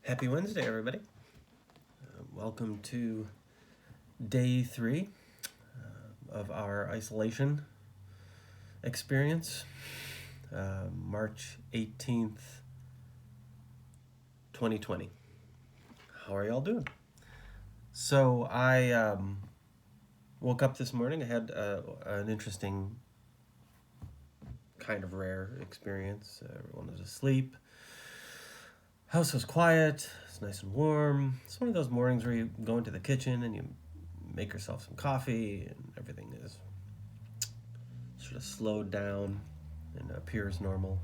Happy Wednesday, everybody. Welcome to day 3 of our isolation experience, March 18th, 2020. How are y'all doing? So I woke up this morning. I had an interesting, kind of rare experience. Everyone was asleep. House was quiet. It's nice and warm. It's one of those mornings where you go into the kitchen and you make yourself some coffee, and everything is sort of slowed down and appears normal.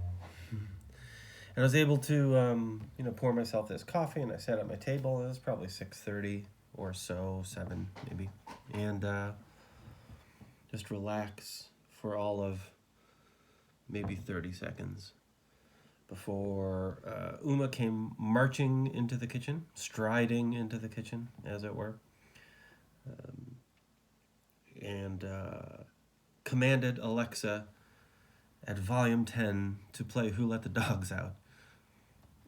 And I was able to, pour myself this coffee, and I sat at my table. It was probably 6:30 or so, 7 maybe, and just relax for all of maybe 30 seconds before Uma came marching into the kitchen, striding into the kitchen, as it were, and commanded Alexa at volume 10 to play Who Let the Dogs Out.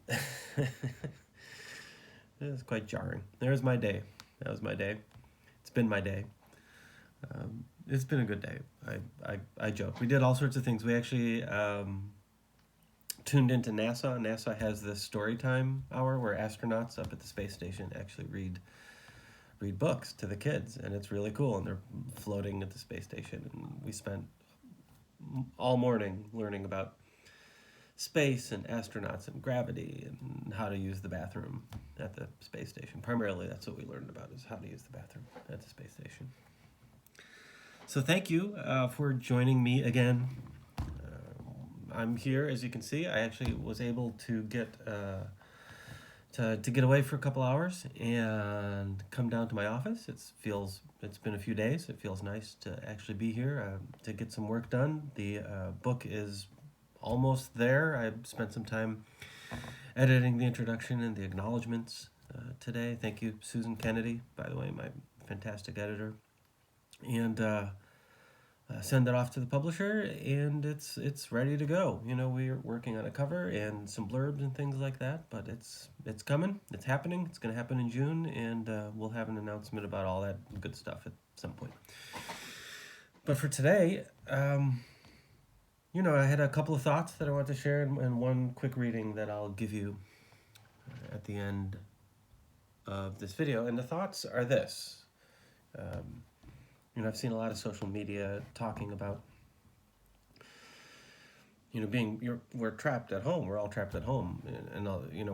It was quite jarring. There's my day. That was my day. It's been my day. It's been a good day. I joke. We did all sorts of things. We actually tuned into NASA. NASA has this story time hour where astronauts up at the space station actually read books to the kids, and it's really cool. And they're floating at the space station, and we spent all morning learning about space and astronauts and gravity and how to use the bathroom at the space station. Primarily, that's what we learned about, is how to use the bathroom at the space station. So thank you for joining me again. I'm here, as you can see. I actually was able to get to get away for a couple hours and come down to my office. It's been a few days. It feels nice to actually be here to get some work done. The book is almost there. I spent some time editing the introduction and the acknowledgments today. Thank you, Susan Kennedy, by the way, my fantastic editor. And send it off to the publisher, and it's ready to go. We're working on a cover and some blurbs and things like that, but it's coming. It's happening. It's going to happen in June, and we'll have an announcement about all that good stuff at some point. But for today, I had a couple of thoughts that I want to share, and one quick reading that I'll give you at the end of this video. And the thoughts are this. I've seen a lot of social media talking about, we're trapped at home. We're all trapped at home, and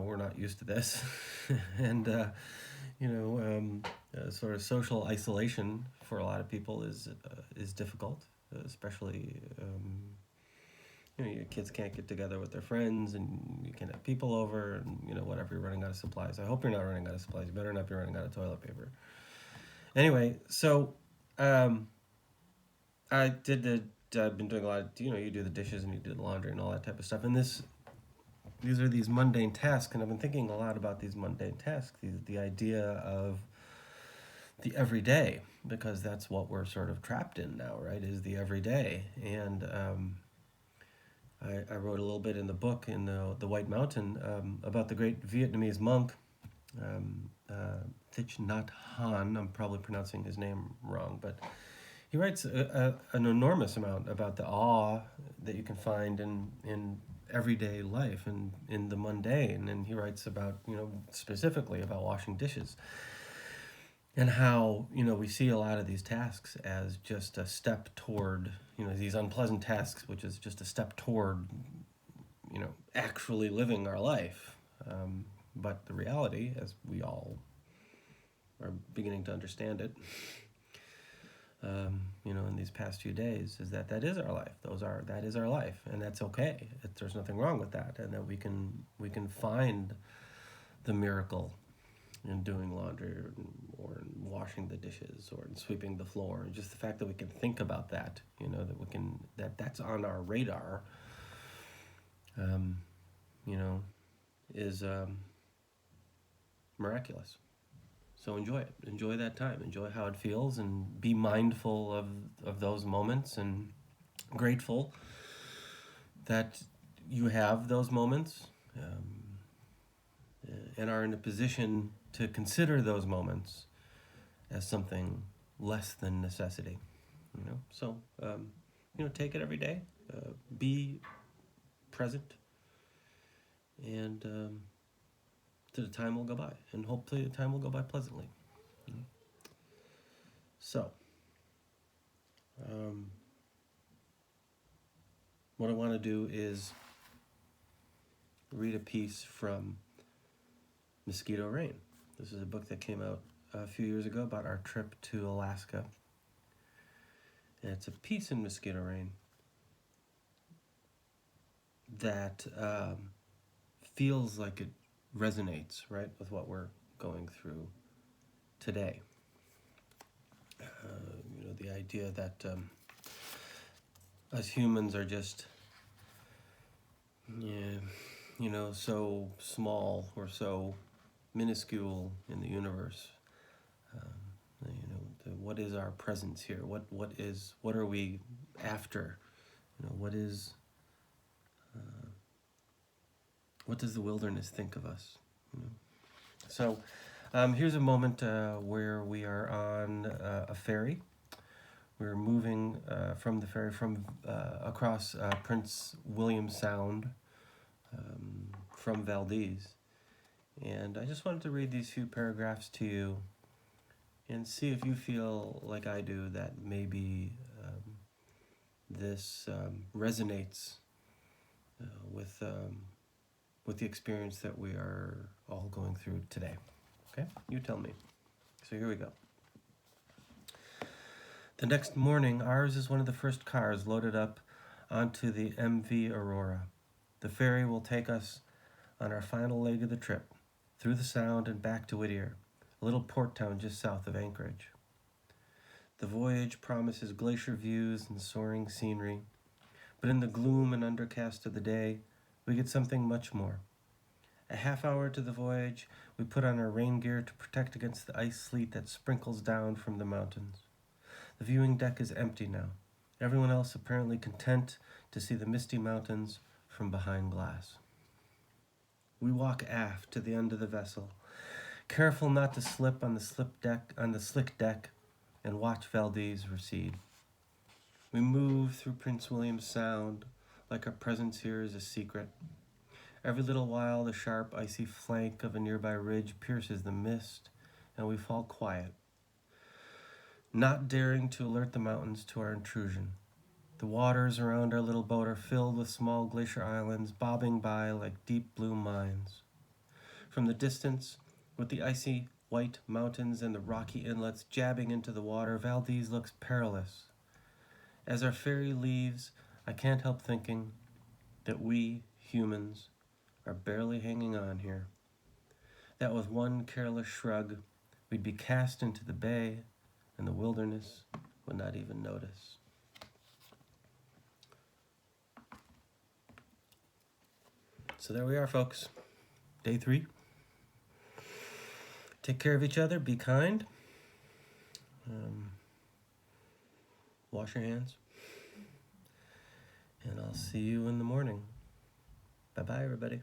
we're not used to this, and sort of social isolation for a lot of people is difficult, especially. Your kids can't get together with their friends, and you can't have people over, and whatever. You're running out of supplies. I hope you're not running out of supplies. You better not be running out of toilet paper. Anyway, so. I've been doing a lot of, you do the dishes and you do the laundry and all that type of stuff. And these are these mundane tasks, and I've been thinking a lot about these mundane tasks, the idea of the everyday, because that's what we're sort of trapped in now, right, is the everyday. And I wrote a little bit in the book, in the White Mountain, about the great Vietnamese monk, Thich Nhat Hanh. I'm probably pronouncing his name wrong, but he writes an enormous amount about the awe that you can find in everyday life and in the mundane. And he writes about, specifically about washing dishes, and how, we see a lot of these tasks as just a step toward, these unpleasant tasks, which is just a step toward, actually living our life. But the reality, as we all are beginning to understand it, in these past few days, is that is our life. That is our life, and that's okay. There's nothing wrong with that, and that we can find the miracle in doing laundry, or in washing the dishes, or in sweeping the floor. Just the fact that we can think about that, that's on our radar, is miraculous. So enjoy it. Enjoy that time. Enjoy how it feels, and be mindful of those moments, and grateful that you have those moments. and are in a position to consider those moments as something less than necessity. So take it every day, be present, and the time will go by, and hopefully the time will go by pleasantly. So, what I want to do is read a piece from Mosquito Rain. This is a book that came out a few years ago about our trip to Alaska. And it's a piece in Mosquito Rain that feels like it resonates, right, with what we're going through today. The idea that us humans are just, so small or so minuscule in the universe. What is our presence here? What are we after? What does the wilderness think of us? So here's a moment where we are on a ferry. We're moving from the ferry across Prince William Sound from Valdez. And I just wanted to read these few paragraphs to you and see if you feel like I do, that maybe this resonates with the experience that we are all going through today. Okay? You tell me. So here we go. The next morning, ours is one of the first cars loaded up onto the MV Aurora. The ferry will take us on our final leg of the trip, through the Sound and back to Whittier, a little port town just south of Anchorage. The voyage promises glacier views and soaring scenery, but in the gloom and undercast of the day, we get something much more. A half hour to the voyage, we put on our rain gear to protect against the ice sleet that sprinkles down from the mountains. The viewing deck is empty now, everyone else apparently content to see the misty mountains from behind glass. We walk aft to the end of the vessel, careful not to slip on the slick deck, and watch Valdez recede. We move through Prince William Sound like our presence here is a secret. Every little while, the sharp, icy flank of a nearby ridge pierces the mist, and we fall quiet, not daring to alert the mountains to our intrusion. The waters around our little boat are filled with small glacier islands bobbing by like deep blue mines. From the distance, with the icy white mountains and the rocky inlets jabbing into the water, Valdez looks perilous. As our ferry leaves, I can't help thinking that we, humans, are barely hanging on here. That with one careless shrug, we'd be cast into the bay, and the wilderness would not even notice. So there we are, folks. Day 3. Take care of each other. Be kind. Wash your hands. And I'll see you in the morning. Bye-bye, everybody.